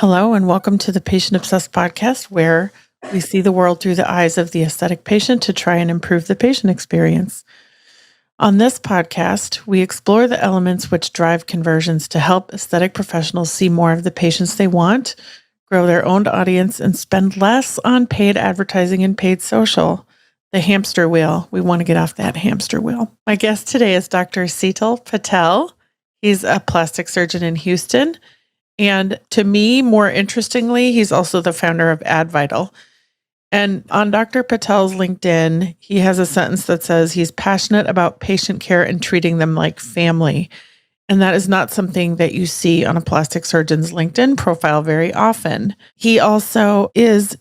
Hello, and welcome to the Patient Obsessed podcast, where we see the world through the eyes of the aesthetic patient to try and improve the patient experience. On this podcast, we explore the elements which drive conversions to help aesthetic professionals see more of the patients they want, grow their own audience, and spend less on paid advertising and paid social. The hamster wheel. We want to get off that hamster wheel. My guest today is Dr. Shitel Patel. He's a plastic surgeon in Houston. And to me, more interestingly, he's also the founder of AdVital. And on Dr. Patel's LinkedIn, he has a sentence that says he's passionate about patient care and treating them like family. And that is not something that you see on a plastic surgeon's LinkedIn profile very often. He also is,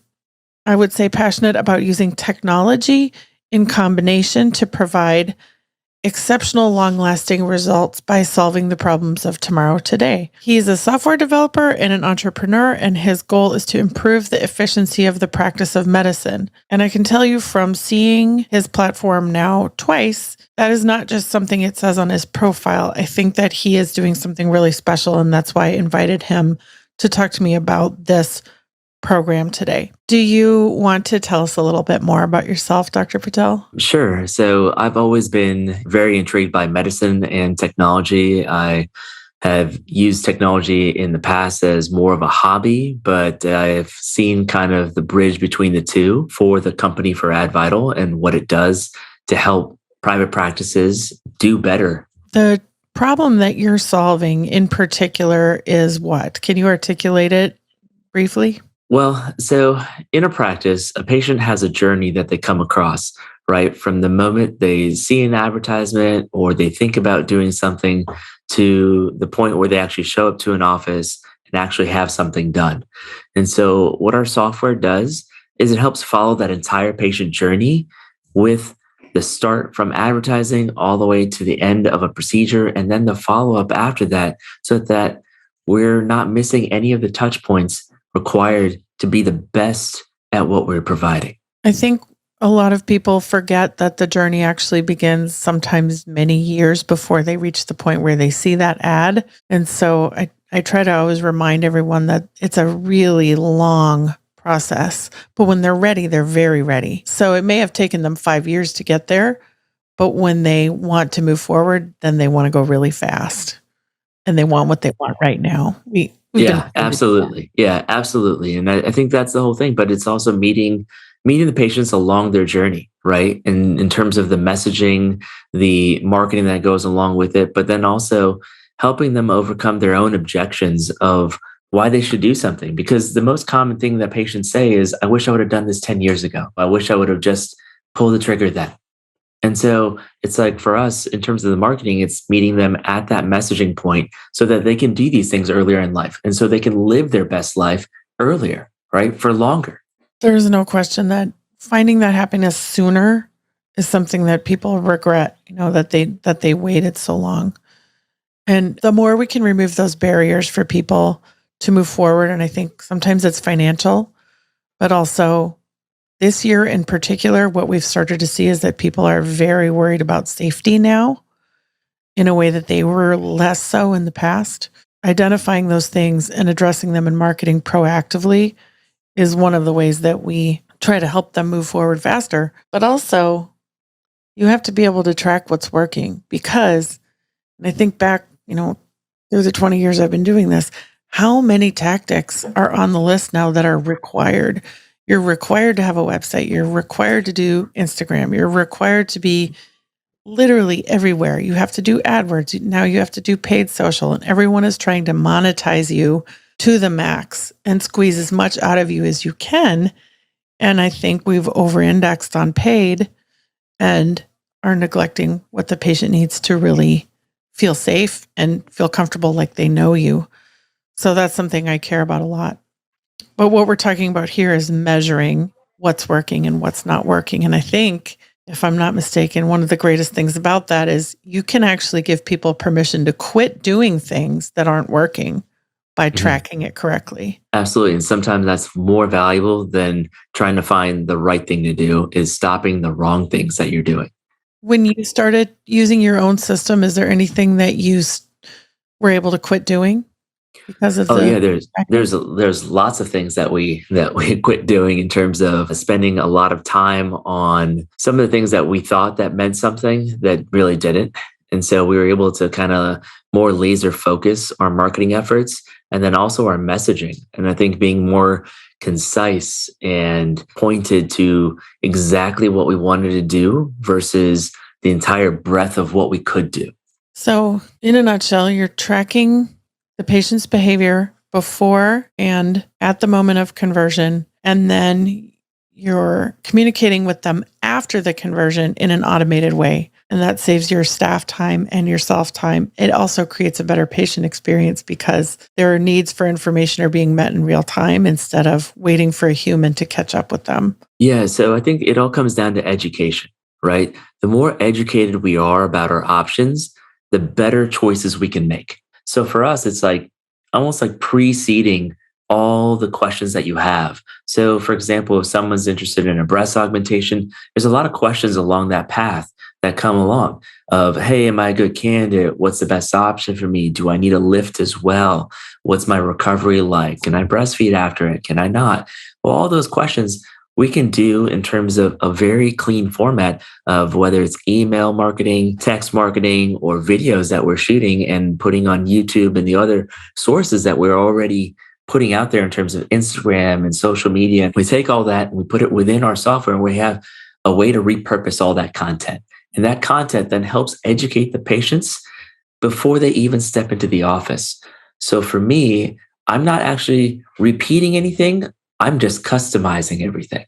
I would say, passionate about using technology in combination to provide exceptional long-lasting results by solving the problems of tomorrow today. He's a software developer and an entrepreneur, and his goal is to improve the efficiency of the practice of medicine. And I can tell you from seeing his platform now twice, that is not just something it says on his profile. I think that he is doing something really special, and that's why I invited him to talk to me about this program today. Do you want to tell us a little bit more about yourself, Dr. Patel? Sure. So I've always been very intrigued by medicine and technology. I have used technology in the past as more of a hobby, but I've seen kind of the bridge between the two for the company for AdVital and what it does to help private practices do better. The problem that you're solving in particular is what? Can you articulate it briefly? Well, so in a practice, a patient has a journey that they come across, right? From the moment they see an advertisement or they think about doing something to the point where they actually show up to an office and actually have something done. And so what our software does is it helps follow that entire patient journey with the start from advertising all the way to the end of a procedure and then the follow-up after that so that we're not missing any of the touch points required to be the best at what we're providing. I think a lot of people forget that the journey actually begins sometimes many years before they reach the point where they see that ad. And so I try to always remind everyone that it's a really long process, but when they're ready, they're very ready. So it may have taken them 5 years to get there, but when they want to move forward, then they want to go really fast and they want what they want right now. Absolutely. Yeah, absolutely. And I think that's the whole thing, but it's also meeting the patients along their journey, right? And in terms of the messaging, the marketing that goes along with it, but then also helping them overcome their own objections of why they should do something. Because the most common thing that patients say is, I wish I would have done this 10 years ago. I wish I would have just pulled the trigger then. And so it's like for us, in terms of the marketing, it's meeting them at that messaging point so that they can do these things earlier in life. And so they can live their best life earlier, right? For longer. There's no question that finding that happiness sooner is something that people regret, that they waited so long. And the more we can remove those barriers for people to move forward, and I think sometimes it's financial, but also this year in particular, what we've started to see is that people are very worried about safety now in a way that they were less so in the past. Identifying those things and addressing them in marketing proactively is one of the ways that we try to help them move forward faster. But also, you have to be able to track what's working because, and I think back, through the 20 years I've been doing this, how many tactics are on the list now that are required? You're required to have a website. You're required to do Instagram. You're required to be literally everywhere. You have to do AdWords. Now you have to do paid social, and everyone is trying to monetize you to the max and squeeze as much out of you as you can. And I think we've over-indexed on paid and are neglecting what the patient needs to really feel safe and feel comfortable like they know you. So that's something I care about a lot. But what we're talking about here is measuring what's working and what's not working. And I think, if I'm not mistaken, one of the greatest things about that is you can actually give people permission to quit doing things that aren't working by tracking it correctly. Absolutely. And sometimes that's more valuable than trying to find the right thing to do, is stopping the wrong things that you're doing. When you started using your own system, is there anything that you were able to quit doing? because of Oh the yeah, there's lots of things that we quit doing in terms of spending a lot of time on some of the things that we thought that meant something that really didn't. And so we were able to kind of more laser focus our marketing efforts and then also our messaging. And I think being more concise and pointed to exactly what we wanted to do versus the entire breadth of what we could do. So, in a nutshell, you're tracking the patient's behavior before and at the moment of conversion, and then you're communicating with them after the conversion in an automated way. And that saves your staff time and yourself time. It also creates a better patient experience because their needs for information are being met in real time instead of waiting for a human to catch up with them. Yeah, so I think it all comes down to education, right? The more educated we are about our options, the better choices we can make. So for us, it's like almost like preceding all the questions that you have. So, for example, if someone's interested in a breast augmentation, there's a lot of questions along that path that come along of, hey, am I a good candidate? What's the best option for me? Do I need a lift as well? What's my recovery like? Can I breastfeed after it? Can I not? Well, all those questions we can do in terms of a very clean format of whether it's email marketing, text marketing, or videos that we're shooting and putting on YouTube and the other sources that we're already putting out there in terms of Instagram and social media. We take all that and we put it within our software and we have a way to repurpose all that content. And that content then helps educate the patients before they even step into the office. So for me, I'm not actually repeating anything. I'm just customizing everything,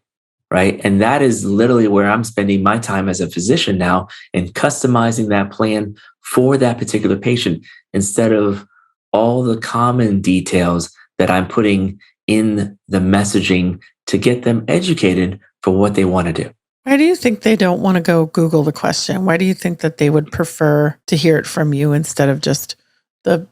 right? And that is literally where I'm spending my time as a physician now in customizing that plan for that particular patient instead of all the common details that I'm putting in the messaging to get them educated for what they want to do. Why do you think they don't want to go Google the question? Why do you think that they would prefer to hear it from you instead of just the,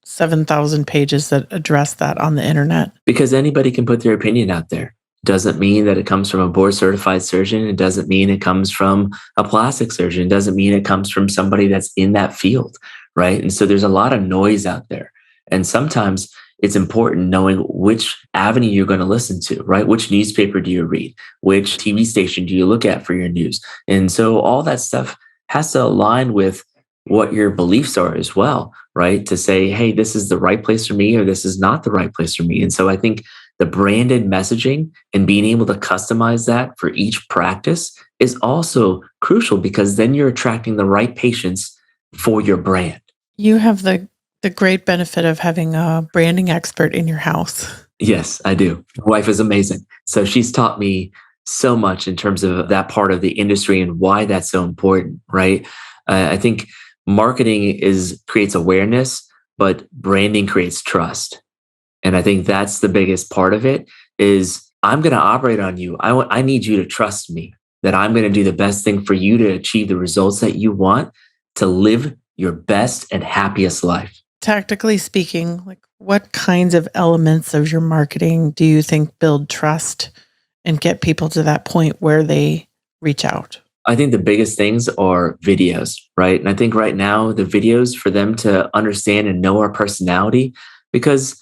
7,000 pages that address that on the internet? Because anybody can put their opinion out there. Doesn't mean that it comes from a board certified surgeon. It doesn't mean it comes from a plastic surgeon. It doesn't mean it comes from somebody that's in that field, right? And so there's a lot of noise out there. And sometimes it's important knowing which avenue you're going to listen to, right? Which newspaper do you read? Which TV station do you look at for your news? And so all that stuff has to align with what your beliefs are as well, right? To say, hey, this is the right place for me or this is not the right place for me. And so I think the branded messaging and being able to customize that for each practice is also crucial because then you're attracting the right patients for your brand. You have the great benefit of having a branding expert in your house. Yes, I do. My wife is amazing. So she's taught me so much in terms of that part of the industry and why that's so important, right? I think marketing creates awareness, but branding creates trust. And I think that's the biggest part of it is I'm going to operate on you. I need you to trust me that I'm going to do the best thing for you to achieve the results that you want to live your best and happiest life. Tactically speaking, like what kinds of elements of your marketing do you think build trust and get people to that point where they reach out? I think the biggest things are videos, right? And I think right now the videos for them to understand and know our personality, because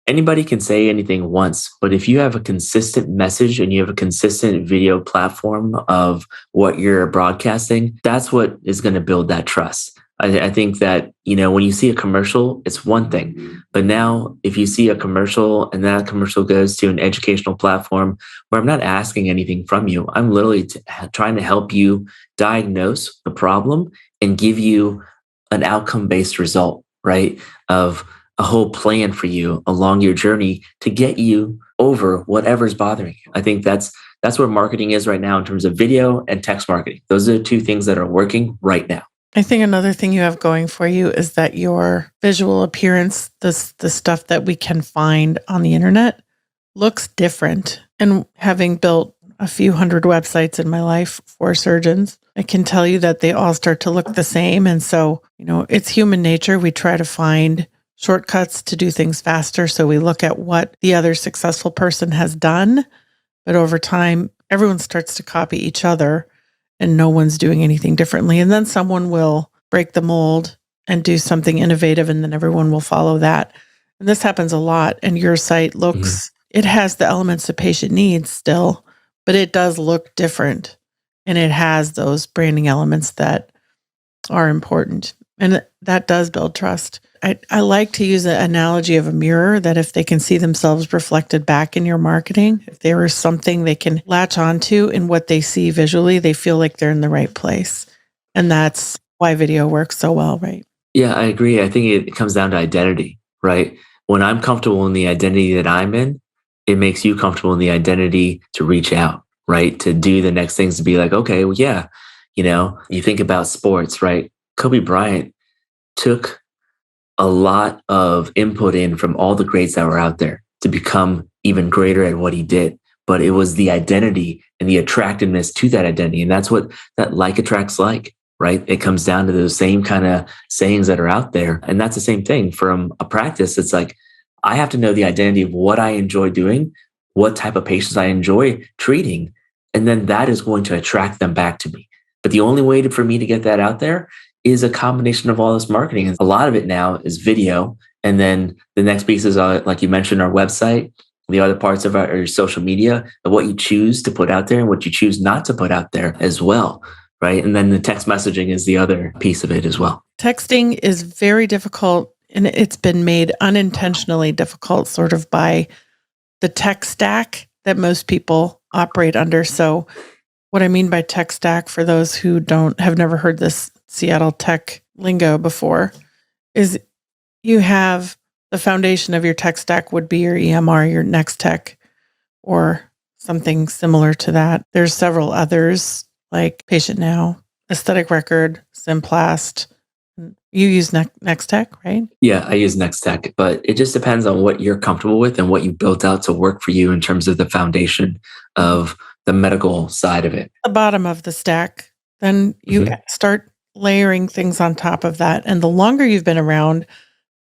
anybody can say anything once, but if you have a consistent message and you have a consistent video platform of what you're broadcasting, that's what is going to build that trust. I think that, when you see a commercial, it's one thing. But now if you see a commercial and that commercial goes to an educational platform where I'm not asking anything from you, I'm literally trying to help you diagnose the problem and give you an outcome-based result, right? Of a whole plan for you along your journey to get you over whatever's bothering you. I think that's where marketing is right now in terms of video and text marketing. Those are the two things that are working right now. I think another thing you have going for you is that your visual appearance, the stuff that we can find on the internet, looks different. And having built a few hundred websites in my life for surgeons, I can tell you that they all start to look the same. And so, it's human nature. We try to find shortcuts to do things faster. So we look at what the other successful person has done. But over time, everyone starts to copy each other and no one's doing anything differently. And then someone will break the mold and do something innovative, and then everyone will follow that. And this happens a lot. And your site Mhm. it has the elements the patient needs still, but it does look different. And it has those branding elements that are important. And that does build trust. I like to use the analogy of a mirror, that if they can see themselves reflected back in your marketing, if there is something they can latch onto in what they see visually, they feel like they're in the right place. And that's why video works so well, right? Yeah, I agree. I think it comes down to identity, right? When I'm comfortable in the identity that I'm in, it makes you comfortable in the identity to reach out, right? To do the next things, to be like, okay, well, yeah, you think about sports, right? Kobe Bryant took a lot of input in from all the greats that were out there to become even greater at what he did. But it was the identity and the attractiveness to that identity. And that's what that like attracts like, right? It comes down to those same kind of sayings that are out there. And that's the same thing from a practice. It's like, I have to know the identity of what I enjoy doing, what type of patients I enjoy treating. And then that is going to attract them back to me. But the only way for me to get that out there is a combination of all this marketing. And a lot of it now is video. And then the next piece is, like you mentioned, our website, the other parts of our social media, of what you choose to put out there and what you choose not to put out there as well. Right. And then the text messaging is the other piece of it as well. Texting is very difficult, and it's been made unintentionally difficult sort of by the tech stack that most people operate under. So what I mean by tech stack, for those who have never heard this Seattle tech lingo before, is you have the foundation of your tech stack would be your EMR, your Next Tech, or something similar to that. There's several others like Patient Now, Aesthetic Record, Simplast. You use Next Tech, right? Yeah, I use Next Tech, but it just depends on what you're comfortable with and what you built out to work for you in terms of the foundation of the medical side of it. The bottom of the stack, then you start layering things on top of that. And the longer you've been around,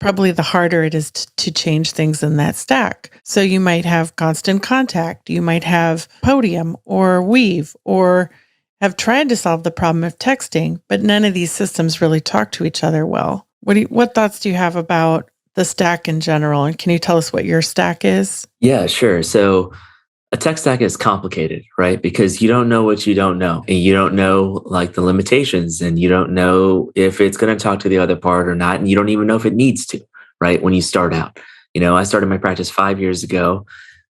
probably the harder it is to change things in that stack. So you might have Constant Contact, you might have Podium or Weave, or have tried to solve the problem of texting, but none of these systems really talk to each other well. What thoughts do you have about the stack in general? And can you tell us what your stack is? Yeah, sure. So a tech stack is complicated, right? Because you don't know what you don't know. And you don't know like the limitations, and you don't know if it's going to talk to the other part or not. And you don't even know if it needs to, right? When you start out. I started my practice 5 years ago,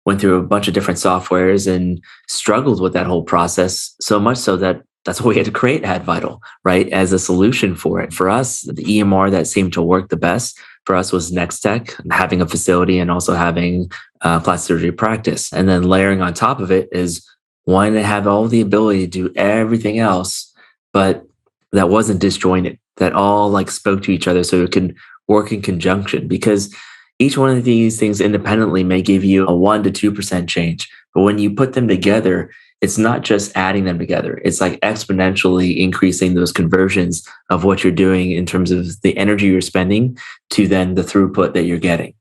went through a bunch of different softwares and struggled with that whole process, so much so that that's why we had to create AdVital, right? As a solution for it. For us, the EMR that seemed to work the best for us was Nextech, having a facility and also having plastic surgery practice. And then layering on top of it is wanting to have all the ability to do everything else, but that wasn't disjointed, that all like spoke to each other so it can work in conjunction. Because each one of these things independently may give you a 1% to 2% change. But when you put them together, it's not just adding them together. It's like exponentially increasing those conversions of what you're doing in terms of the energy you're spending to then the throughput that you're getting.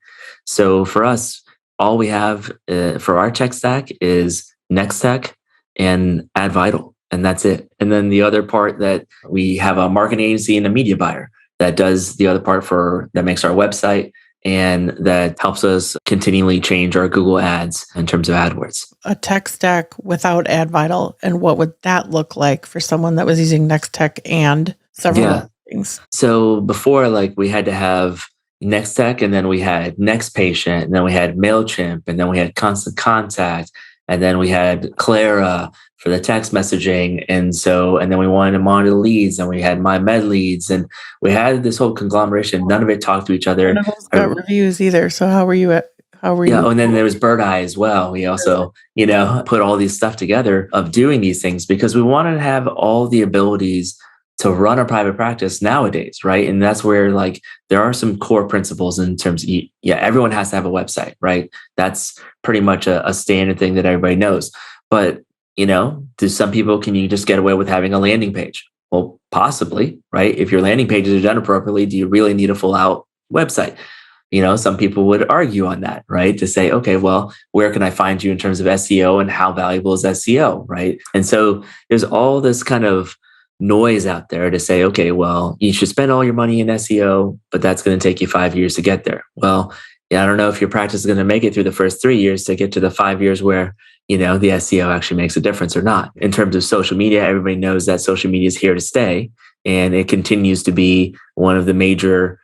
So for us, all we have for our tech stack is Nextech and AdVital, and that's it. And then the other part, that we have a marketing agency and a media buyer that does the other part that makes our website, and that helps us continually change our Google ads in terms of AdWords. A tech stack without AdVital, and what would that look like for someone that was using Nextech and several other things? So before, like, we had to have Nextech, and then we had Next Patient, and then we had MailChimp, and then we had Constant Contact, and then we had Clara for the text messaging. And then we wanted to monitor the leads, and we had My Med leads, and we had this whole conglomeration. None of it talked to each other. None of those got reviews either. So how were you? Yeah, and then there was Bird Eye as well. We also, put all these stuff together of doing these things because we wanted to have all the abilities to run a private practice nowadays, right? And that's where, like, there are some core principles in terms of, everyone has to have a website, right? That's pretty much a standard thing that everybody knows. But, to some people, can you just get away with having a landing page? Well, possibly, right? If your landing pages are done appropriately, do you really need a full out website? Some people would argue on that, right? To say, okay, well, where can I find you in terms of SEO, and how valuable is SEO, right? And so there's all this kind of noise out there to say, okay, well, you should spend all your money in SEO, but that's going to take you 5 years to get there. Well, Yeah, I don't know if your practice is going to make it through the first 3 years to get to the 5 years where, the SEO actually makes a difference or not. In terms of social media, everybody knows that social media is here to stay, and it continues to be one of the major,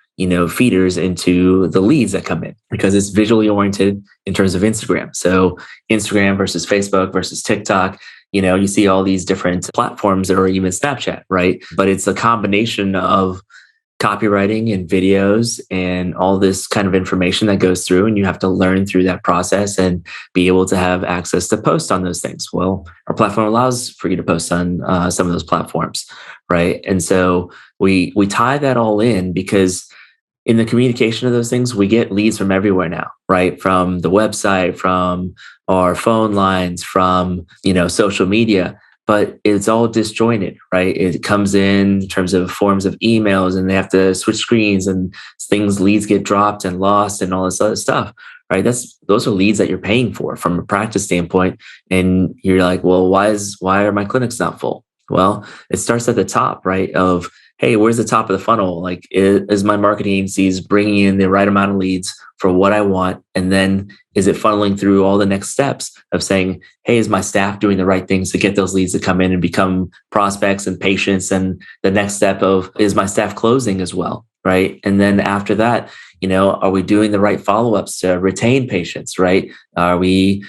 feeders into the leads that come in because it's visually oriented in terms of Instagram. So Instagram versus Facebook versus TikTok, you see all these different platforms or even Snapchat, right? But it's a combination of copywriting and videos and all this kind of information that goes through, and you have to learn through that process and be able to have access to post on those things. Well, our platform allows for you to post on some of those platforms, right? And so we tie that all in because in the communication of those things, we get leads from everywhere now, right? From the website, from our phone lines, from, social media, but it's all disjointed, right? It comes in terms of forms of emails and they have to switch screens and leads get dropped and lost and all this other stuff, right? Those are leads that you're paying for from a practice standpoint. And you're like, well, why are my clinics not full? Well, it starts at the top, right? Of, hey, where's the top of the funnel? Like, is my marketing agencies bringing in the right amount of leads for what I want? And then is it funneling through all the next steps of saying, hey, is my staff doing the right things to get those leads to come in and become prospects and patients? And the next step of, is my staff closing as well, right? And then after that, are we doing the right follow-ups to retain patients, right? Are we,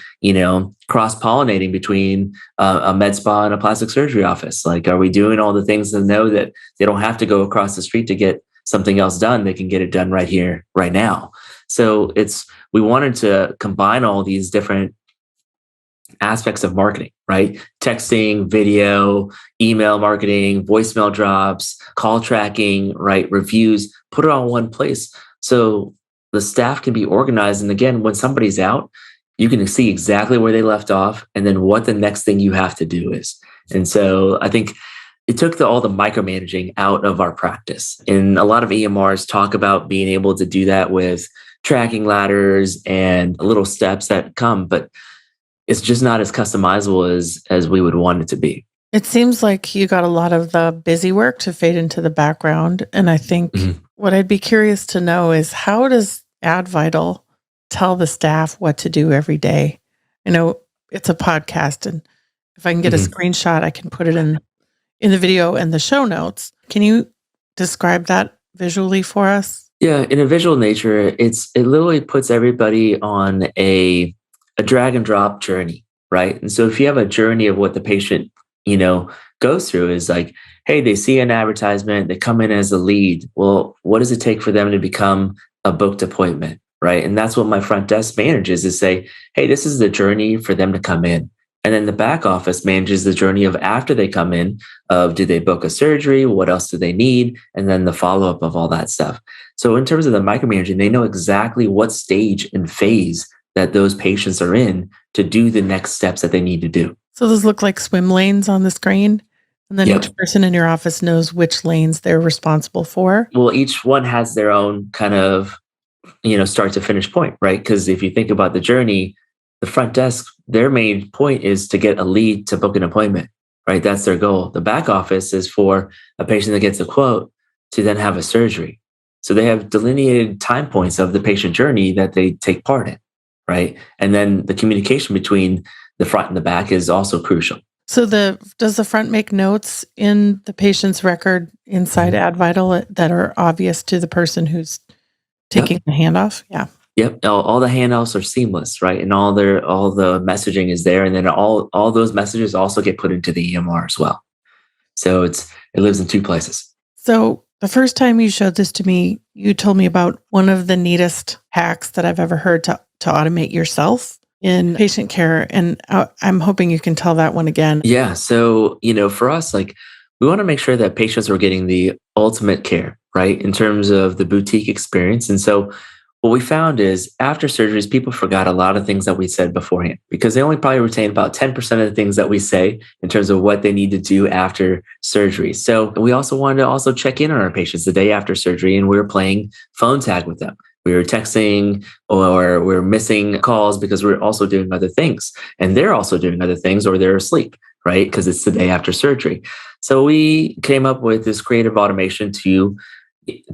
cross-pollinating between a med spa and a plastic surgery office? Like, are we doing all the things to know that they don't have to go across the street to get something else done? They can get it done right here, right now. So we wanted to combine all these different aspects of marketing, right? Texting, video, email marketing, voicemail drops, call tracking, right? Reviews, put it all in one place. So the staff can be organized. And again, when somebody's out, you can see exactly where they left off and then what the next thing you have to do is. And so I think it took all the micromanaging out of our practice. And a lot of EMRs talk about being able to do that with tracking ladders and little steps that come, but it's just not as customizable as we would want it to be. It seems like you got a lot of the busy work to fade into the background. And I think what I'd be curious to know is, how does AdVital tell the staff what to do every day? I know it's a podcast, and if I can get a screenshot, I can put it in the video and the show notes. Can you describe that visually for us? Yeah, in a visual nature, it literally puts everybody on a drag and drop journey, right? And so if you have a journey of what the patient, goes through, is like, hey, they see an advertisement, they come in as a lead. Well, what does it take for them to become a booked appointment, right? And that's what my front desk manages, is say, hey, this is the journey for them to come in. And then the back office manages the journey of after they come in, of, do they book a surgery? What else do they need? And then the follow-up of all that stuff. So in terms of the micromanaging, they know exactly what stage and phase that those patients are in to do the next steps that they need to do. So those look like swim lanes on the screen. And then each person in your office knows which lanes they're responsible for. Well, each one has their own kind of, start to finish point, right? Because if you think about the journey, the front desk, their main point is to get a lead to book an appointment, right? That's their goal. The back office is for a patient that gets a quote to then have a surgery. So they have delineated time points of the patient journey that they take part in, right? And then the communication between the front and the back is also crucial. So does the front make notes in the patient's record inside AdVital that are obvious to the person who's taking the handoff? Yeah. Yep. All the handouts are seamless, right? And all the messaging is there. And then all those messages also get put into the EMR as well. So it lives in two places. So the first time you showed this to me, you told me about one of the neatest hacks that I've ever heard to automate yourself in patient care. And I'm hoping you can tell that one again. Yeah. So, for us, like, we want to make sure that patients are getting the ultimate care, right? In terms of the boutique experience. And so what we found is, after surgeries, people forgot a lot of things that we said beforehand, because they only probably retain about 10% of the things that we say in terms of what they need to do after surgery. So we also wanted to check in on our patients the day after surgery, and we were playing phone tag with them. We were texting, or we're missing calls because we're also doing other things, and they're also doing other things, or they're asleep, right? Because it's the day after surgery. So we came up with this creative automation to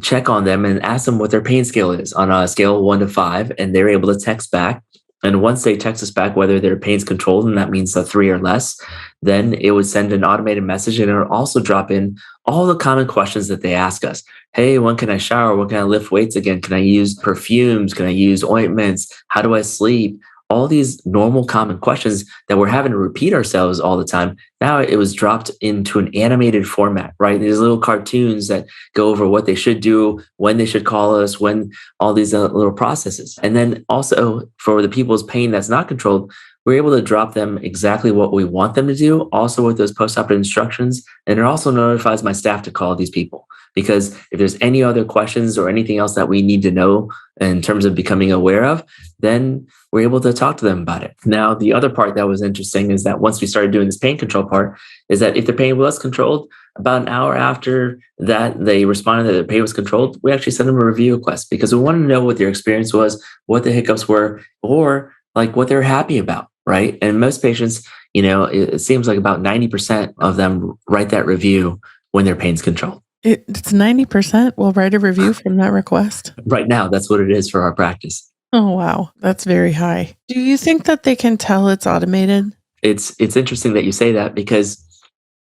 check on them and ask them what their pain scale is on a scale of 1 to 5, and they're able to text back. And once they text us back whether their pain's controlled, and that means a 3 or less, then it would send an automated message, and it would also drop in all the common questions that they ask us. Hey, when can I shower? When can I lift weights again? Can I use perfumes? Can I use ointments? How do I sleep? All these normal common questions that we're having to repeat ourselves all the time. Now it was dropped into an animated format, right? These little cartoons that go over what they should do, when they should call us, when all these little processes. And then also for the people's pain that's not controlled, we're able to drop them exactly what we want them to do, also with those post-operative instructions. And it also notifies my staff to call these people, because if there's any other questions or anything else that we need to know in terms of becoming aware of, then we're able to talk to them about it. Now, the other part that was interesting is that once we started doing this pain control part, is that if their pain was controlled, about an hour after that they responded that their pain was controlled, we actually sent them a review request, because we wanted to know what their experience was, what the hiccups were, or like what they're happy about, right? And most patients, it seems like about 90% of them write that review when their pain's controlled. It's 90% will write a review from that request. Right now, that's what it is for our practice. Oh, wow. That's very high. Do you think that they can tell it's automated? It's interesting that you say that, because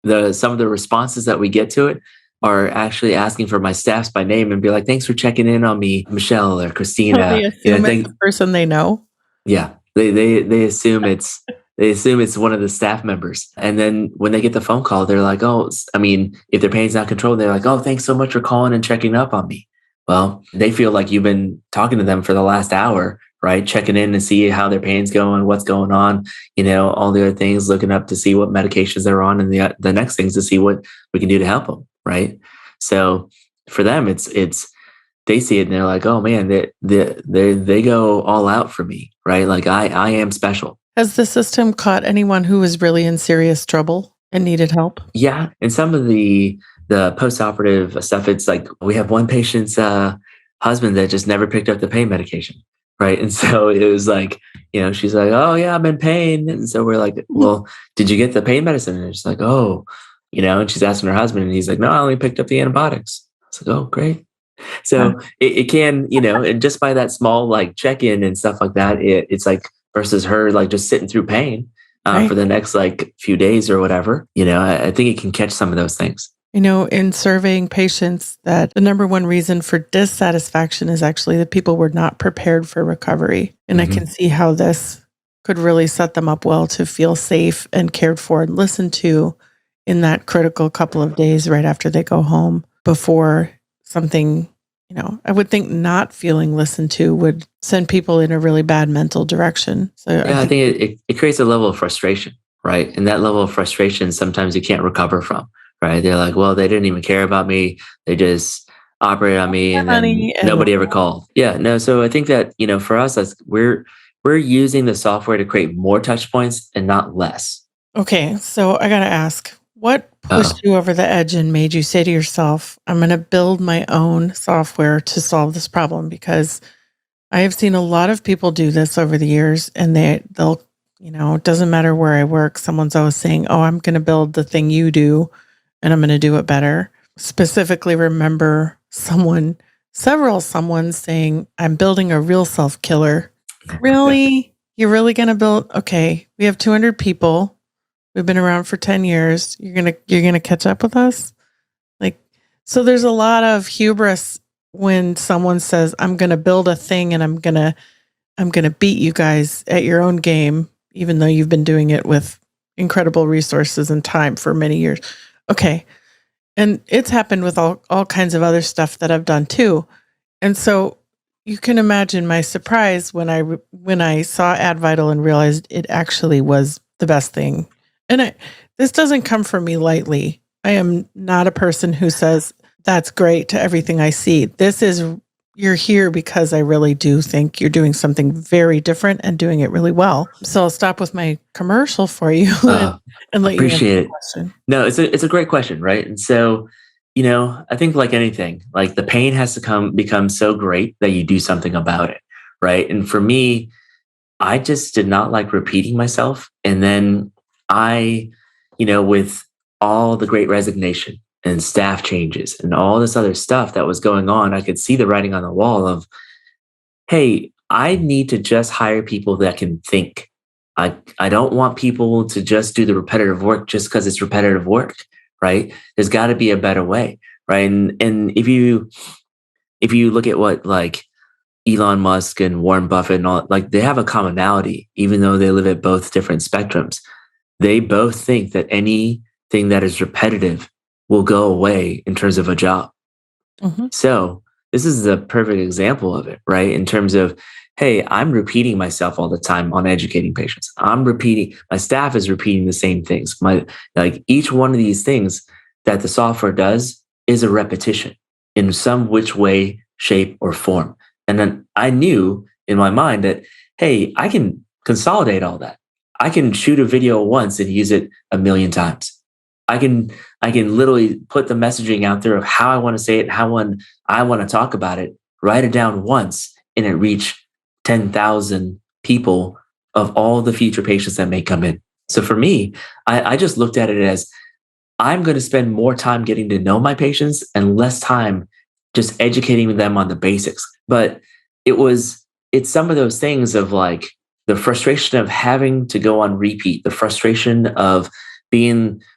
some of the responses that we get to it are actually asking for my staffs by name and be like, thanks for checking in on me, Michelle or Christina. They assume it's the person they know? Yeah. They assume it's one of the staff members. And then when they get the phone call, they're like, if their pain's not controlled, they're like, oh, thanks so much for calling and checking up on me. Well, they feel like you've been talking to them for the last hour, right? Checking in to see how their pain's going, what's going on, all the other things, looking up to see what medications they're on, and the next things to see what we can do to help them, right? So for them, it's they see it and they're like, oh man, they go all out for me, right? Like I am special. Has the system caught anyone who was really in serious trouble and needed help? Yeah. And some of the post-operative stuff, it's like we have one patient's husband that just never picked up the pain medication, right? And so it was like, she's like, oh yeah, I'm in pain. And so we're like, well, did you get the pain medicine? And she's like, oh, and she's asking her husband, and he's like, no, I only picked up the antibiotics. I was like, oh, great. So it can, and just by that small like check-in and stuff like that, it's like versus her like just sitting through pain for the next like few days or whatever, I think it can catch some of those things. In surveying patients, that the number one reason for dissatisfaction is actually that people were not prepared for recovery. And I can see how this could really set them up well to feel safe and cared for and listened to in that critical couple of days right after they go home, before something, I would think not feeling listened to would send people in a really bad mental direction. So yeah, I think it creates a level of frustration, right? And that level of frustration, sometimes you can't recover from, right? They're like, well, they didn't even care about me. They just operated on me, and then nobody ever called. Yeah, no. So I think that, for us, we're using the software to create more touch points and not less. Okay. So I got to ask, what pushed you over the edge and made you say to yourself, I'm going to build my own software to solve this problem? Because I have seen a lot of people do this over the years, and they'll, it doesn't matter where I work, someone's always saying, oh, I'm going to build the thing you do and I'm going to do it better. Specifically, remember several saying, I'm building a real self killer. Really? You're really going to build? Okay. We have 200 people. We've been around for 10 years. You're going to catch up with us? So there's a lot of hubris when someone says, I'm going to build a thing and I'm going to beat you guys at your own game, even though you've been doing it with incredible resources and time for many years. Okay. And it's happened with all kinds of other stuff that I've done too. And so you can imagine my surprise when I saw AdVital and realized it actually was the best thing. And this doesn't come from me lightly. I am not a person who says that's great to everything I see. You're here because I really do think you're doing something very different and doing it really well. So I'll stop with my commercial for you and let you appreciate answer it. the question. No, it's a great question, right? And so, I think like anything, like the pain has to become so great that you do something about it, right? And for me, I just did not like repeating myself. And then with all the great resignation and staff changes and all this other stuff that was going on, I could see the writing on the wall of, hey, I need to just hire people that can think. I don't want people to just do the repetitive work just because it's repetitive work, right? There's got to be a better way, right? And if you look at what like Elon Musk and Warren Buffett and all, like they have a commonality, even though they live at both different spectrums. They both think that anything that is repetitive will go away in terms of a job. So this is a perfect example of it, right? In terms of, hey, I'm repeating myself all the time on educating patients. My staff is repeating the same things. Like each one of these things that the software does is a repetition in some which way, shape, or form. And then I knew in my mind that, hey, I can consolidate all that. I can shoot a video once and use it a million times. I can literally put the messaging out there of how I want to say it, how I want to talk about it, write it down once, and it reach 10,000 people of all the future patients that may come in. So for me, I just looked at it as I'm going to spend more time getting to know my patients and less time just educating them on the basics. But it's some of those things of like the frustration of having to go on repeat, the frustration of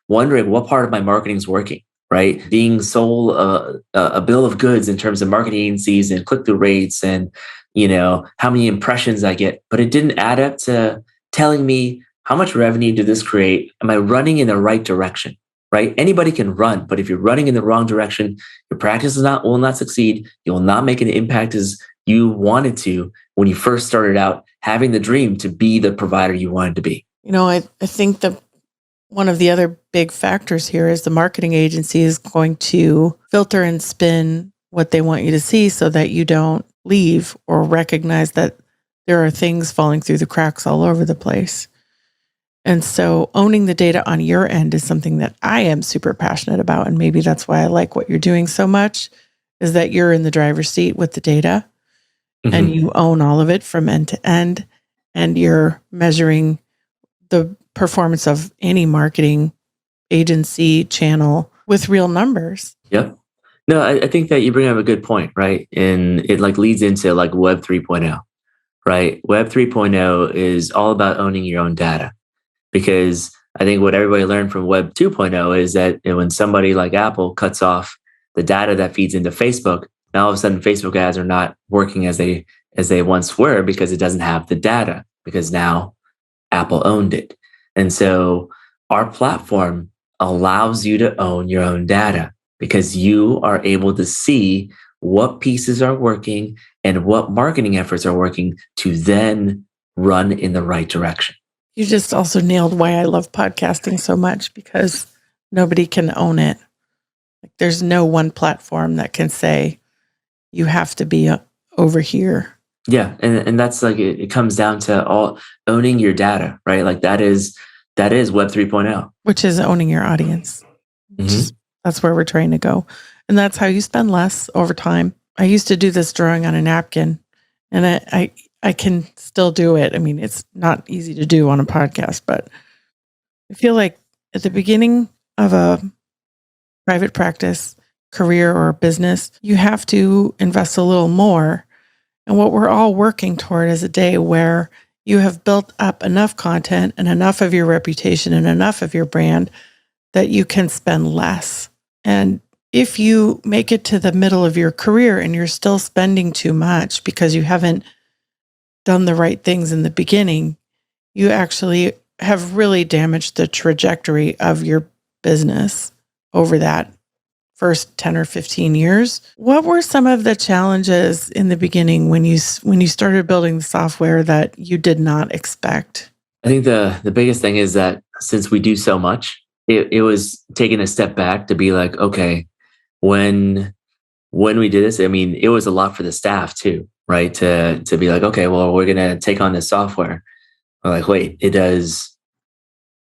wondering what part of my marketing is working, right? Being sold a bill of goods in terms of marketing agencies and click-through rates and, how many impressions I get, but it didn't add up to telling me how much revenue did this create? Am I running in the right direction, right? Anybody can run, but if you're running in the wrong direction, your practice will not succeed. You will not make an impact as you wanted to when you first started out having the dream to be the provider you wanted to be. I think that one of the other big factors here is the marketing agency is going to filter and spin what they want you to see so that you don't leave or recognize that there are things falling through the cracks all over the place. And so owning the data on your end is something that I am super passionate about. And maybe that's why I like what you're doing so much, is that you're in the driver's seat with the data and you own all of it from end to end. And you're measuring the performance of any marketing agency channel with real numbers. Yep. No, I think that you bring up a good point, right? And it like leads into like Web 3.0, right? Web 3.0 is all about owning your own data, because I think what everybody learned from Web 2.0 is that when somebody like Apple cuts off the data that feeds into Facebook, now all of a sudden Facebook ads are not working as they once were because it doesn't have the data, because now Apple owned it. And so our platform allows you to own your own data because you are able to see what pieces are working and what marketing efforts are working to then run in the right direction. You just also nailed why I love podcasting so much, because nobody can own it. Like there's no one platform that can say you have to be over here. Yeah, and that's like it comes down to all owning your data, right? Like that is Web 3.0, which is owning your audience. That's where we're trying to go, and that's how you spend less over time. I used to do this drawing on a napkin, and I can still do it. I mean, it's not easy to do on a podcast, but I feel like at the beginning of a private practice career or business, you have to invest a little more. And what we're all working toward is a day where you have built up enough content and enough of your reputation and enough of your brand that you can spend less. And if you make it to the middle of your career and you're still spending too much because you haven't done the right things in the beginning, you actually have really damaged the trajectory of your business over that first 10 or 15 years. What were some of the challenges in the beginning when you started building the software that you did not expect? I think the biggest thing is that since we do so much, it was taking a step back to be like, okay, when we did this, I mean, it was a lot for the staff too, right? To be like, okay, well, we're gonna take on this software. We're like, wait, it does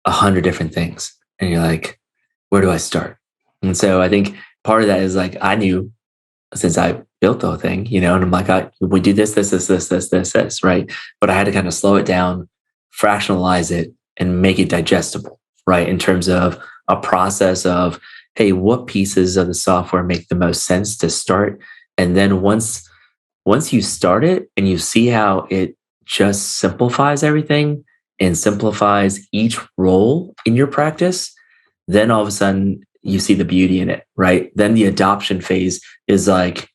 100 different things, and you're like, where do I start? And so I think part of that is like, I knew since I built the whole thing, and I'm like, we do this, right? But I had to kind of slow it down, fractionalize it, and make it digestible, right? In terms of a process of, hey, what pieces of the software make the most sense to start? And then once you start it and you see how it just simplifies everything and simplifies each role in your practice, then all of a sudden you see the beauty in it, right? Then the adoption phase is like,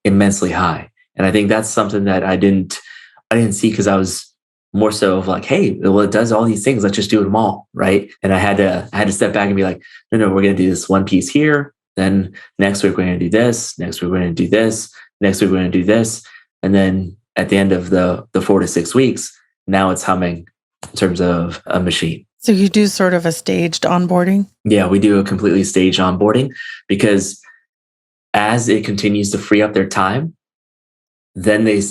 immensely high. And I think that's something that I didn't see because I was more so of like, hey, well, it does all these things. Let's just do them all, right? And I had to step back and be like, no, we're going to do this one piece here. Then next week we're going to do this. Next week we're going to do this. Next week we're going to do this. And then at the end of the 4 to 6 weeks, now it's humming in terms of a machine. So you do sort of a staged onboarding? Yeah, we do a completely staged onboarding because as it continues to free up their time, then they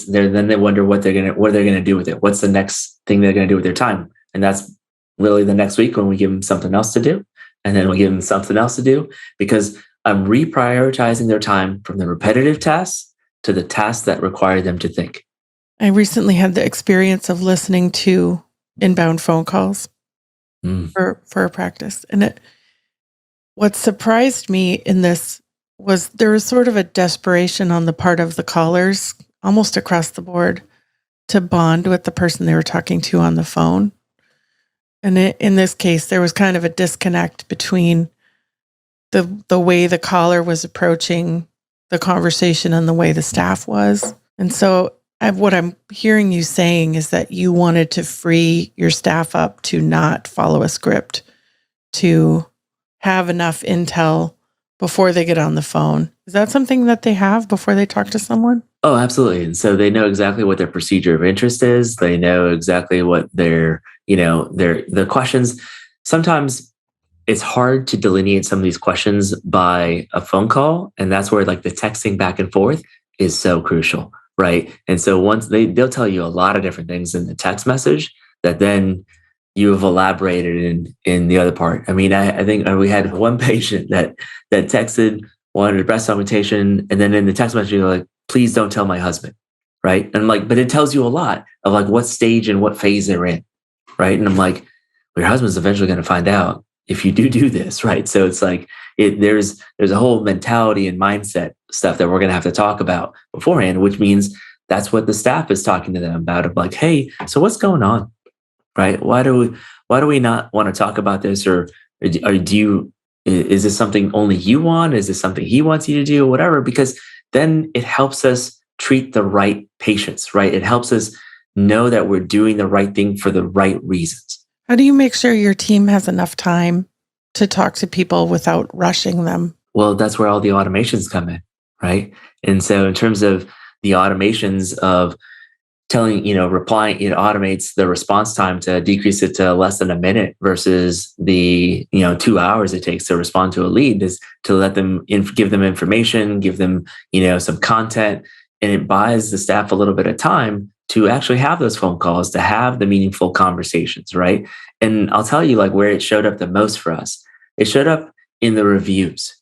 wonder what they're gonna do with it. What's the next thing they're gonna do with their time? And that's really the next week when we give them something else to do, and then we give them something else to do because I'm reprioritizing their time from the repetitive tasks to the tasks that require them to think. I recently had the experience of listening to inbound phone calls Mm. for a practice. And what surprised me in this was there was sort of a desperation on the part of the callers, almost across the board, to bond with the person they were talking to on the phone. And in this case, there was kind of a disconnect between the way the caller was approaching the conversation and the way the staff was. And so what I'm hearing you saying is that you wanted to free your staff up to not follow a script, to have enough intel before they get on the phone. Is that something that they have before they talk to someone? Oh, absolutely. And so they know exactly what their procedure of interest is. They know exactly what the questions. Sometimes it's hard to delineate some of these questions by a phone call. And that's where like the texting back and forth is so crucial, right? And so once they'll tell you a lot of different things in the text message that then you have elaborated in the other part. I mean, I think we had one patient that texted, wanted a breast augmentation, and then in the text message, you're like, please don't tell my husband, right? And I'm like, but it tells you a lot of like what stage and what phase they're in, right? And I'm like, well, your husband's eventually going to find out if you do this, right? So it's like there's a whole mentality and mindset stuff that we're going to have to talk about beforehand, which means that's what the staff is talking to them about. Of like, hey, so what's going on, right? Why do we not want to talk about this, or do you? Is this something only you want? Is this something he wants you to do? Whatever, because then it helps us treat the right patients, right? It helps us know that we're doing the right thing for the right reasons. How do you make sure your team has enough time to talk to people without rushing them? Well, that's where all the automations come in, right? And so in terms of the automations of replying, it automates the response time to decrease it to less than a minute versus the 2 hours it takes to respond to a lead, is to let them give them information, give them some content, and it buys the staff a little bit of time to actually have those phone calls, to have the meaningful conversations, right? And I'll tell you like where it showed up the most for us. It showed up in the reviews.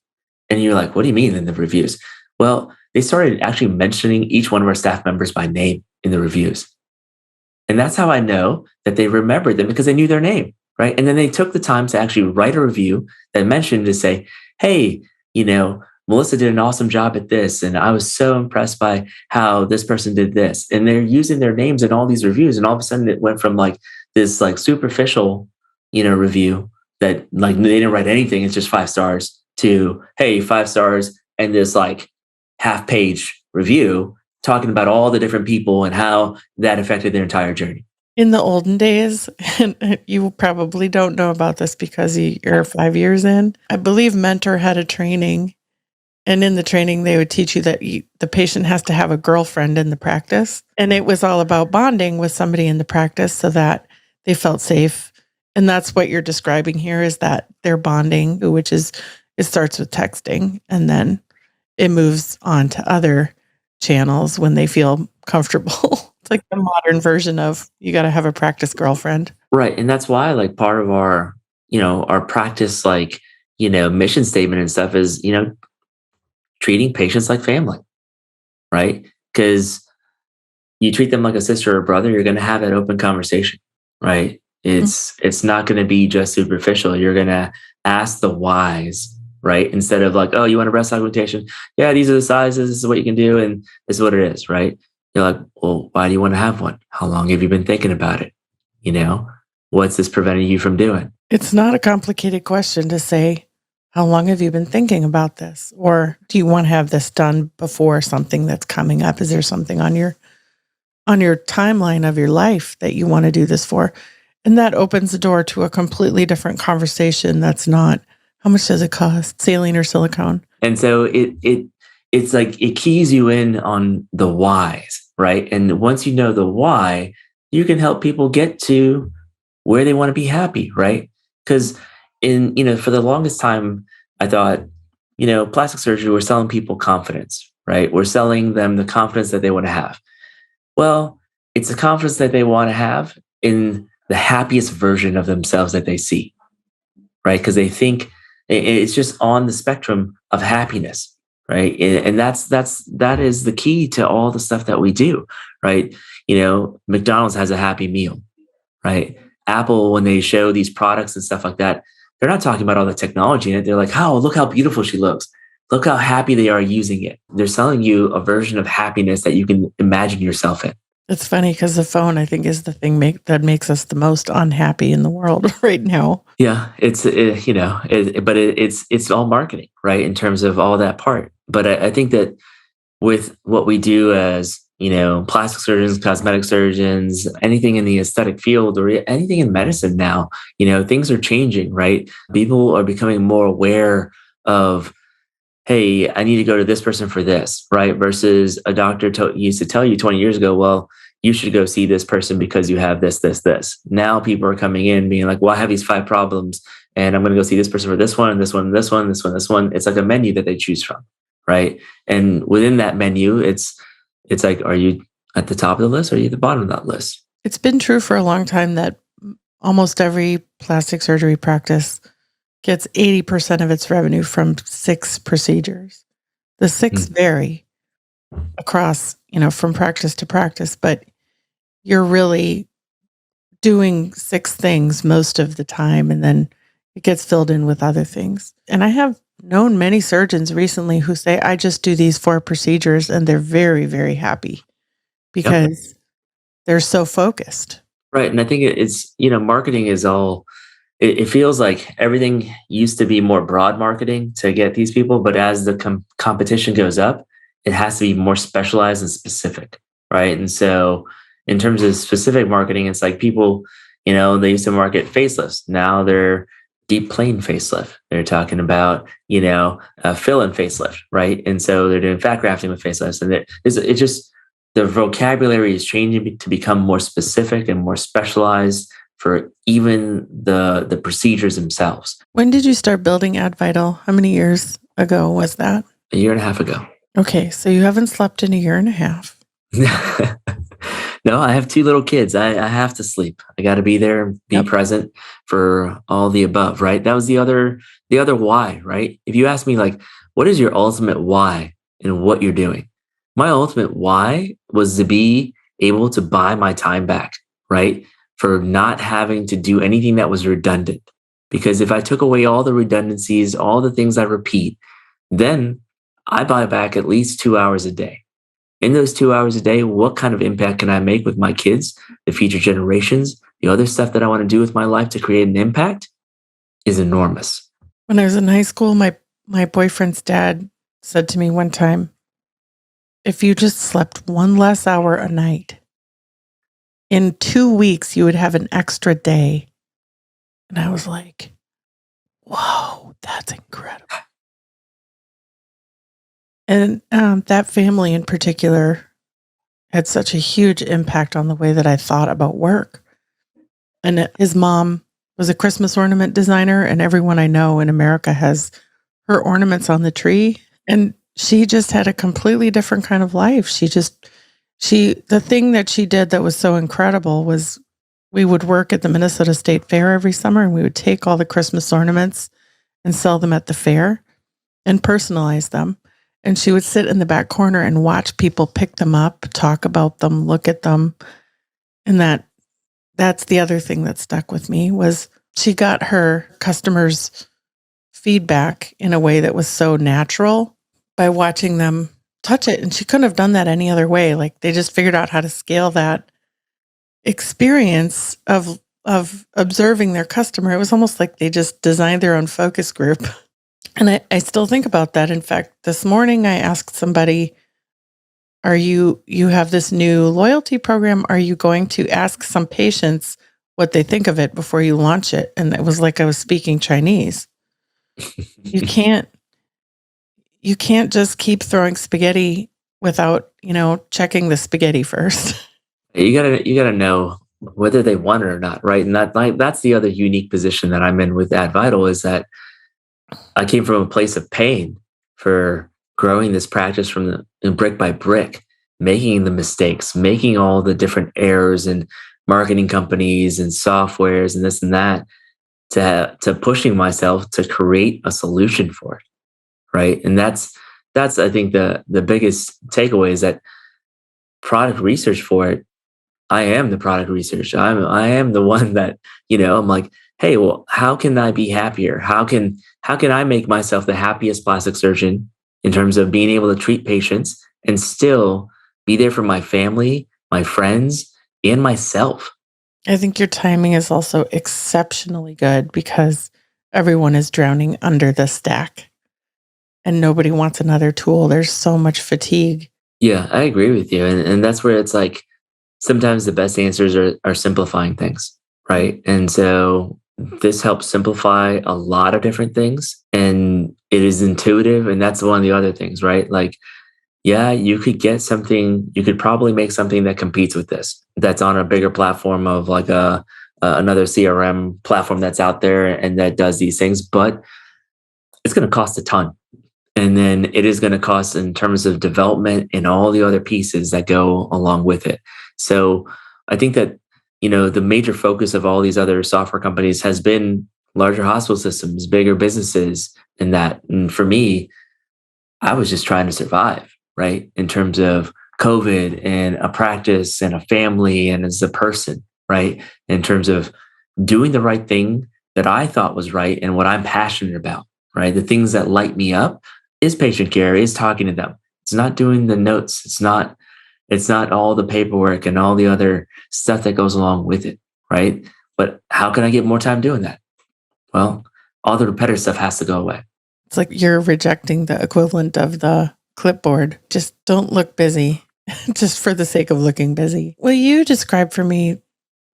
And you're like, what do you mean in the reviews? Well, they started actually mentioning each one of our staff members by name in the reviews. And that's how I know that they remembered them, because they knew their name, right? And then they took the time to actually write a review that mentioned to say, hey, Melissa did an awesome job at this. And I was so impressed by how this person did this. And they're using their names in all these reviews. And all of a sudden it went from like this like superficial, review that like they didn't write anything. It's just 5 stars, to, hey, 5 stars. And this like half-page review talking about all the different people and how that affected their entire journey. In the olden days, and you probably don't know about this because you're 5 years in, I believe Mentor had a training. And in the training, they would teach you that the patient has to have a girlfriend in the practice. And it was all about bonding with somebody in the practice so that they felt safe. And that's what you're describing here, is that they're bonding, which is, it starts with texting and then it moves on to other channels when they feel comfortable. It's like the modern version of you got to have a practice girlfriend. Right. And that's why like part of our, our practice, like, mission statement and stuff is, treating patients like family, right? Because you treat them like a sister or brother, you're going to have that open conversation, right? It's not going to be just superficial. You're going to ask the whys, right? Instead of like, oh, you want a breast augmentation? Yeah, these are the sizes. This is what you can do, and this is what it is, right? You're like, well, why do you want to have one? How long have you been thinking about it? You know, what's this preventing you from doing? It's not a complicated question to say, how long have you been thinking about this? Or do you want to have this done before something that's coming up? Is there something on your timeline of your life that you want to do this for? And that opens the door to a completely different conversation. That's not, how much does it cost? Saline or silicone? And so it's like it keys you in on the whys, right? And once you know the why, you can help people get to where they want to be happy, right? Because for the longest time, I thought, plastic surgery, we're selling people confidence, right? We're selling them the confidence that they want to have. Well, it's the confidence that they want to have in the happiest version of themselves that they see, right? Because they think it's just on the spectrum of happiness, right? And that is the key to all the stuff that we do, right? McDonald's has a happy meal, right? Apple, when they show these products and stuff like that, they're not talking about all the technology in it. They're like, oh, look how beautiful she looks. Look how happy they are using it. They're selling you a version of happiness that you can imagine yourself in. It's funny because the phone, I think, is the thing that makes us the most unhappy in the world right now. Yeah, it's all marketing, right? In terms of all that part. But I think that with what we do as plastic surgeons, cosmetic surgeons, anything in the aesthetic field or anything in medicine now, things are changing, right? People are becoming more aware of, hey, I need to go to this person for this, right? Versus a doctor used to tell you 20 years ago, well, you should go see this person because you have this, this, this. Now people are coming in being like, well, I have these 5 problems and I'm going to go see this person for this one, and this one, and this one, this one, this one. It's like a menu that they choose from, right? And within that menu, it's like, are you at the top of the list or are you at the bottom of that list? It's been true for a long time that almost every plastic surgery practice gets 80% of its revenue from 6 procedures. The 6 vary across, from practice to practice, but you're really doing 6 things most of the time, and then it gets filled in with other things. And I have known many surgeons recently who say, I just do these 4 procedures, and they're very, very happy because they're so focused. Right. And I think it's, marketing is all, it feels like everything used to be more broad marketing to get these people, but as the competition goes up, it has to be more specialized and specific, right? And so in terms of specific marketing, it's like people, they used to market facelifts. Now they're deep plane facelift. They're talking about, a fill-in facelift, right? And so they're doing fat grafting with facelifts. And it's just, the vocabulary is changing to become more specific and more specialized for even the procedures themselves. When did you start building AdVital? How many years ago was that? 1.5 years ago. Okay, so you haven't slept in 1.5 years. No, I have 2 little kids. I have to sleep. I got to be there and be present for all the above, right? That was the other why, right? If you ask me, like, what is your ultimate why in what you're doing? My ultimate why was to be able to buy my time back, right? For not having to do anything that was redundant. Because if I took away all the redundancies, all the things I repeat, then I buy back at least 2 hours a day. In those 2 hours a day, what kind of impact can I make with my kids, the future generations, the other stuff that I want to do with my life to create an impact is enormous. When I was in high school, my boyfriend's dad said to me one time, if you just slept 1 less hour a night, in 2 weeks, you would have an extra day. And I was like, whoa, that's incredible. And that family in particular had such a huge impact on the way that I thought about work. And his mom was a Christmas ornament designer, and everyone I know in America has her ornaments on the tree. And she just had a completely different kind of life. The thing that she did that was so incredible was we would work at the Minnesota State Fair every summer, and we would take all the Christmas ornaments and sell them at the fair and personalize them. And she would sit in the back corner and watch people pick them up, talk about them, look at them. And that that's the other thing that stuck with me was she got her customers' feedback in a way that was so natural by watching them touch it. And she couldn't have done that any other way. Like they just figured out how to scale that experience of observing their customer. It was almost like they just designed their own focus group. And I still think about that. In fact, this morning I asked somebody, you have this new loyalty program. Are you going to ask some patients what they think of it before you launch it? And it was like I was speaking Chinese. You can't just keep throwing spaghetti without, checking the spaghetti first. You gotta know whether they want it or not, right? And that's the other unique position that I'm in with AdVital is that I came from a place of pain for growing this practice from brick by brick, making the mistakes, making all the different errors and marketing companies and softwares and this and that, to pushing myself to create a solution for it, right? And that's I think the biggest takeaway is that product research for it. I am the product research. I am the one that I'm like, hey, well, how can I be happier? How can I make myself the happiest plastic surgeon in terms of being able to treat patients and still be there for my family, my friends, and myself? I think your timing is also exceptionally good because everyone is drowning under the stack and nobody wants another tool. There's so much fatigue. Yeah, I agree with you. And that's where it's like sometimes the best answers are simplifying things, right? And so this helps simplify a lot of different things and it is intuitive. And that's one of the other things, right? Like, yeah, you could probably make something that competes with this, that's on a bigger platform of like another CRM platform that's out there and that does these things, but it's going to cost a ton. And then it is going to cost in terms of development and all the other pieces that go along with it. So I think that, the major focus of all these other software companies has been larger hospital systems, bigger businesses, and that. And for me, I was just trying to survive, right? In terms of COVID and a practice and a family and as a person, right? In terms of doing the right thing that I thought was right and what I'm passionate about, right? The things that light me up is patient care, is talking to them. It's not doing the notes. It's not all the paperwork and all the other stuff that goes along with it, right? But how can I get more time doing that? Well, all the repetitive stuff has to go away. It's like you're rejecting the equivalent of the clipboard. Just don't look busy just for the sake of looking busy. Will you describe for me,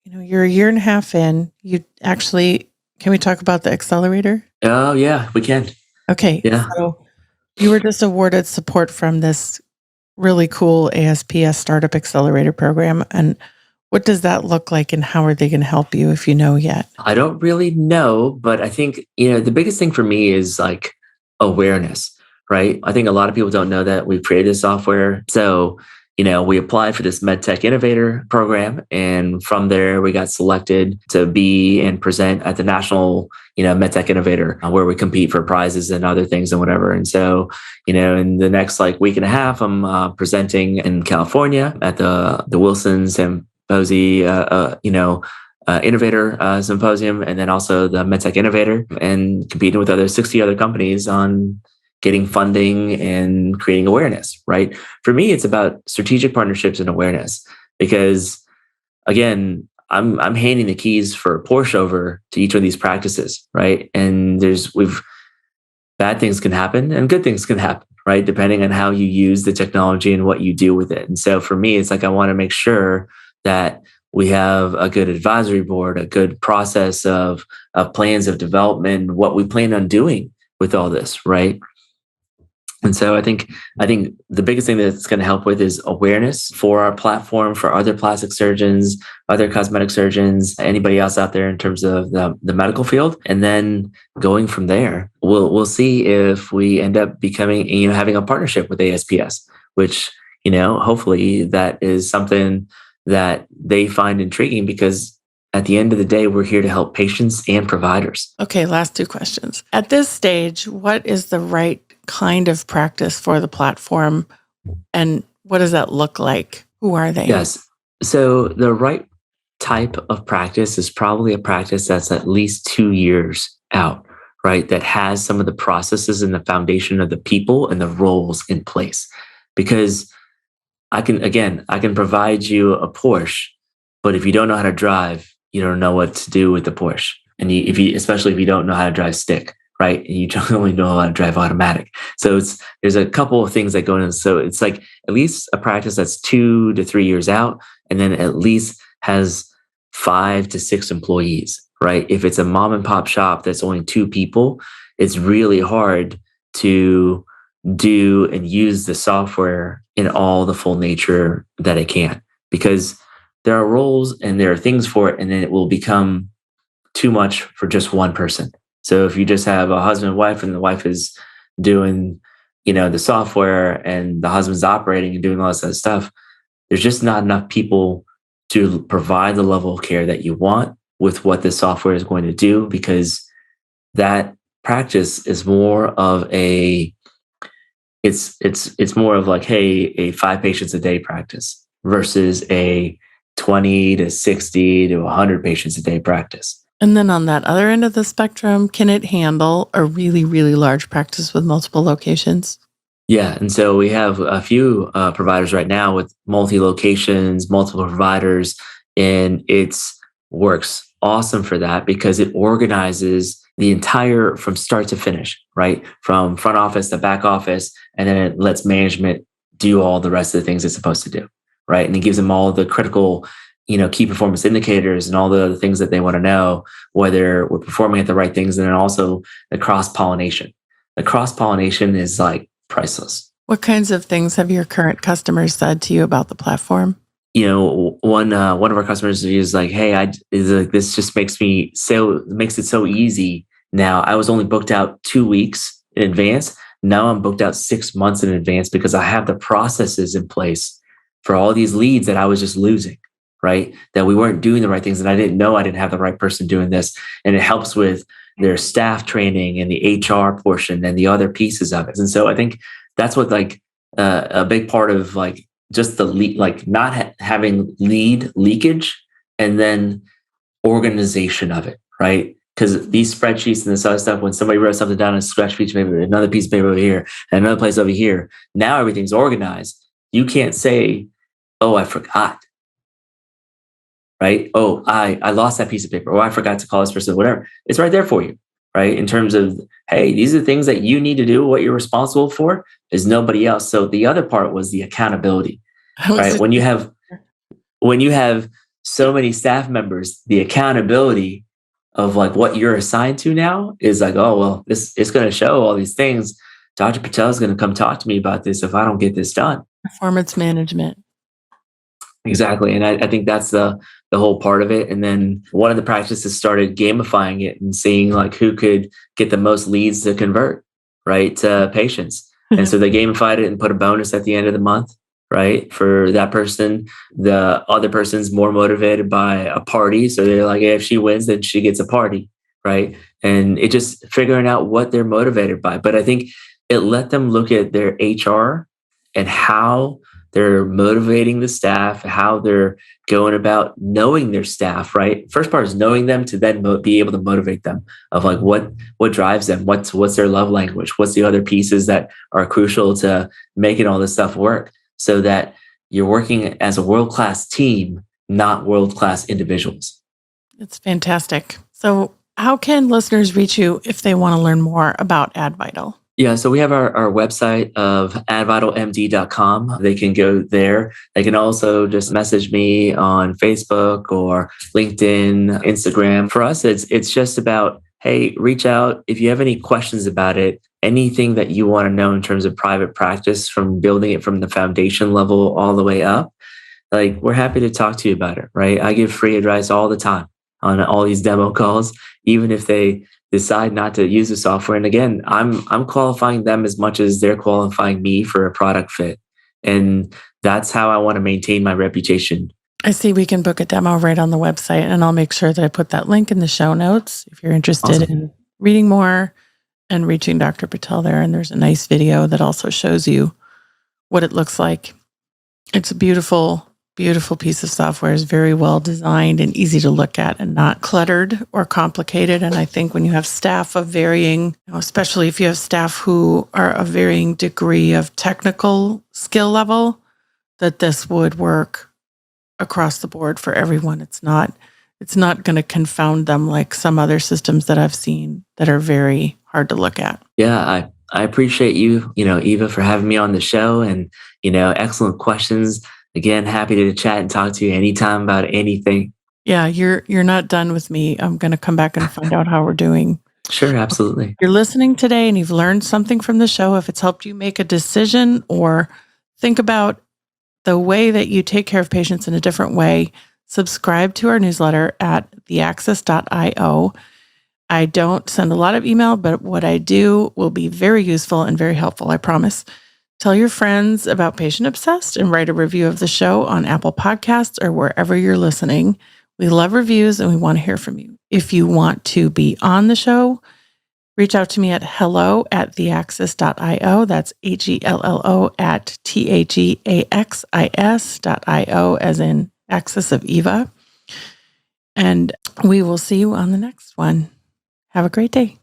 you're a year and a half in, can we talk about the accelerator? Oh yeah, we can. Okay. Yeah. So you were just awarded support from this really cool ASPS startup accelerator program. And what does that look like and how are they going to help you if you know yet? I don't really know, but I think, the biggest thing for me is like awareness, right? I think a lot of people don't know that we've created software. So, we applied for this MedTech Innovator program. And from there, we got selected to be and present at the National, MedTech Innovator, where we compete for prizes and other things and whatever. And so, in the next week and a half, I'm presenting in California at the Wilson Symposium, Innovator Symposium, and then also the MedTech Innovator, and competing with 60 other companies on getting funding and creating awareness, right? For me, it's about strategic partnerships and awareness because, again, I'm handing the keys for Porsche over to each of these practices, right? And bad things can happen and good things can happen, right? Depending on how you use the technology and what you do with it. And so for me, it's like I want to make sure that we have a good advisory board, a good process of plans of development, what we plan on doing with all this, right? And so I think the biggest thing that's going to help with is awareness for our platform, for other plastic surgeons, other cosmetic surgeons, anybody else out there in terms of the medical field. And then going from there, we'll see if we end up becoming, having a partnership with ASPS, which, hopefully that is something that they find intriguing because at the end of the day, we're here to help patients and providers. Okay, last two questions. At this stage, what is the right kind of practice for the platform and what does that look like? Who are they? Yes. So the right type of practice is probably a practice that's at least 2 years out, right? That has some of the processes and the foundation of the people and the roles in place. Because I can provide you a Porsche, but if you don't know how to drive, you don't know what to do with the Porsche. And especially if you don't know how to drive stick, right? And you don't only know how to drive automatic. So there's a couple of things that go in. So it's like at least a practice that's 2 to 3 years out, and then at least has 5 to 6 employees, right? If it's a mom and pop shop that's only 2 people, it's really hard to do and use the software in all the full nature that it can, because there are roles and there are things for it, and then it will become too much for just one person. So if you just have a husband and wife, and the wife is doing, the software, and the husband's operating and doing all this other stuff, there's just not enough people to provide the level of care that you want with what the software is going to do, because that practice is more of it's more of like, hey, a 5 patients a day practice versus a 20 to 60 to 100 patients a day practice. And then on that other end of the spectrum, can it handle a really, really large practice with multiple locations? Yeah. And so we have a few providers right now with multi-locations, multiple providers, and it works awesome for that because it organizes the entire from start to finish, right? From front office to back office, and then it lets management do all the rest of the things it's supposed to do, right? And it gives them all the critical, key performance indicators and all the other things that they want to know, whether we're performing at the right things, and then also the cross-pollination. The cross-pollination is like priceless. What kinds of things have your current customers said to you about the platform? One of our customers is like, "Hey, this just makes it so easy now. I was only booked out 2 weeks in advance. Now I'm booked out 6 months in advance because I have the processes in place for all these leads that I was just losing, right? That we weren't doing the right things, and I didn't know I didn't have the right person doing this. And it helps with their staff training and the HR portion and the other pieces of it. And so I think that's what a big part of just the lead, not having lead leakage, and then organization of it, right? Because these spreadsheets and this other stuff, when somebody wrote something down on a scratch piece of paper, another piece of paper over here, and another place over here, now everything's organized. You can't say, "Oh, I forgot," right? "Oh, I lost that piece of paper," or "I forgot to call this person," whatever. It's right there for you, right? In terms of, hey, these are the things that you need to do. What you're responsible for is nobody else. So the other part was the accountability, right? When you have so many staff members, the accountability of what you're assigned to now is like, oh, well, this is going to show all these things. Dr. Patel is going to come talk to me about this if I don't get this done. Performance management. Exactly. And I think that's the whole part of it. And then one of the practices started gamifying it and seeing who could get the most leads to convert, right, to patients. And so they gamified it and put a bonus at the end of the month, right, for that person. The other person's more motivated by a party. So they're like, hey, if she wins, then she gets a party, right? And it just figuring out what they're motivated by. But I think it let them look at their HR and how they're motivating the staff, how they're going about knowing their staff, right? First part is knowing them to then be able to motivate them of what drives them, what's their love language, what's the other pieces that are crucial to making all this stuff work, so that you're working as a world-class team, not world-class individuals. It's fantastic. So how can listeners reach you if they want to learn more about AdVital? Yeah, so we have our website of advitalmd.com. They can go there. They can also just message me on Facebook or LinkedIn, Instagram. For us, it's just about, hey, reach out if you have any questions about it, anything that you want to know in terms of private practice, from building it from the foundation level all the way up. We're happy to talk to you about it, right? I give free advice all the time on all these demo calls, even if they decide not to use the software. And again, I'm qualifying them as much as they're qualifying me for a product fit. And that's how I want to maintain my reputation. I see we can book a demo right on the website, and I'll make sure that I put that link in the show notes if you're interested in reading more and reaching Dr. Patel there. And there's a nice video that also shows you what it looks like. It's a beautiful beautiful piece of software, is very well designed and easy to look at and not cluttered or complicated. And I think when you have staff of varying, especially if you have staff who are of varying degree of technical skill level, that this would work across the board for everyone. It's not going to confound them like some other systems that I've seen that are very hard to look at. Yeah, I appreciate you, Eva, for having me on the show, and, excellent questions. Again, happy to chat and talk to you anytime about anything. Yeah, you're not done with me. I'm going to come back and find out how we're doing. Sure, absolutely. If you're listening today and you've learned something from the show, if it's helped you make a decision or think about the way that you take care of patients in a different way, subscribe to our newsletter at theaccess.io. I don't send a lot of email, but what I do will be very useful and very helpful, I promise. Tell your friends about Patient Obsessed and write a review of the show on Apple Podcasts or wherever you're listening. We love reviews and we want to hear from you. If you want to be on the show, reach out to me at hello@theaccess.io. That's HELLO@THEAXIS.io, as in Axis of Eva. And we will see you on the next one. Have a great day.